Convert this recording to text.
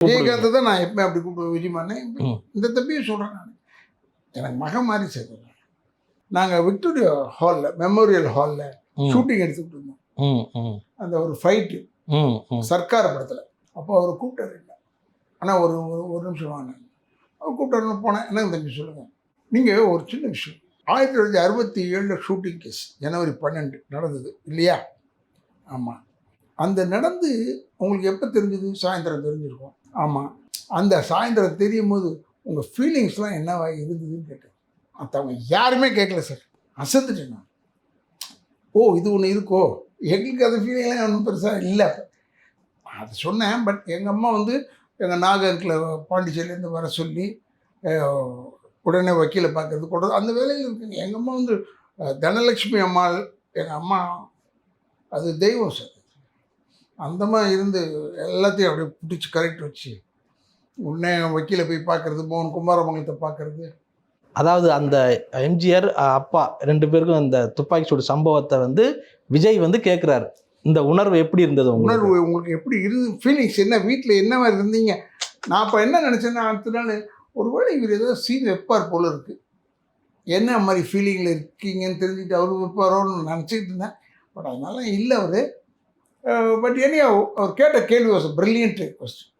விஜயகாந்த் தான் நான் எப்பவுமே அப்படி கூப்பிடுவேன் விஜயமானே. இந்த தம்பியும் சொல்கிறேன் நான். எனக்கு மகன் மாதிரி சேர்க்குறேன். நாங்கள் விக்டோரியா ஹாலில் மெமோரியல் ஹாலில் ஷூட்டிங் எடுத்துக்கிட்டு இருந்தோம். அந்த ஒரு ஃபைட்டு சர்க்கார் படத்தில். அப்போ அவர் கூப்பிட்டாரு இல்லை. ஆனால் ஒரு நிமிஷம் வாங்க. அவர் கூப்பிட்டாருன்னு போனேன். என்னங்க தம்பி சொல்லுங்கள். நீங்கள் ஒரு சின்ன விஷயம் 1967 ஷூட்டிங் கேஸ் ஜனவரி 12 நடந்தது இல்லையா? ஆமாம். அந்த நடந்து உங்களுக்கு எப்போ தெரிஞ்சது? சாயந்தரம் தெரிஞ்சிருக்கும். ஆமாம். அந்த சாயந்தரம் தெரியும் போது உங்கள் ஃபீலிங்ஸ்லாம் என்னவா இருந்ததுன்னு கேட்டேன். மற்றவங்க யாருமே கேட்கல சார். அசந்துட்டேன் நான். ஓ இது ஒன்று இருக்கோ, எங்களுக்கு அது ஃபீலிங்லாம் ஒன்றும் பெருசாக இல்லை. அது சொன்னேன். பட் எங்கள் அம்மா வந்து எங்கள் நாகரில் பாண்டிச்சேரியிலேருந்து வர சொல்லி உடனே வக்கீலை பார்க்கறது கூட அந்த வேலையில் இருக்குங்க. எங்கள் அம்மா வந்து தனலட்சுமி அம்மாள் எங்கள் அம்மா அது தெய்வம் சார். அந்த மாதிரி இருந்து எல்லாத்தையும் அப்படியே பிடிச்சி கரெக்ட் வச்சு உடனே வக்கீலை போய் பார்க்குறது, மோகன் குமாரமங்கலத்தை பார்க்குறது. அதாவது அந்த எம்ஜிஆர் அப்பா 2 பேருக்கும் அந்த துப்பாக்கி சூடு சம்பவத்தை வந்து விஜய் வந்து கேட்குறாரு. இந்த உணர்வு எப்படி இருந்தது? உணர்வு உங்களுக்கு எப்படி இருந்து ஃபீலிங்ஸ் என்ன, வீட்டில் என்ன மாதிரி இருந்தீங்க? நான் அப்போ என்ன நினச்சேன்னா, அடுத்த நாள் ஒருவேளை இவர் ஏதோ சீன் வைப்பார் போல இருக்குது, என்ன மாதிரி ஃபீலிங்கில் இருக்கீங்கன்னு தெரிஞ்சுட்டு அவர் வைப்பாரோன்னு நினச்சிக்கிட்டு இருந்தேன். பட் அதனால இல்லை அவர். பட் ஏன்னா அவர் கேட்ட கேள்வி வாஸ் பிரில்லியன்ட் கொஸ்டின்.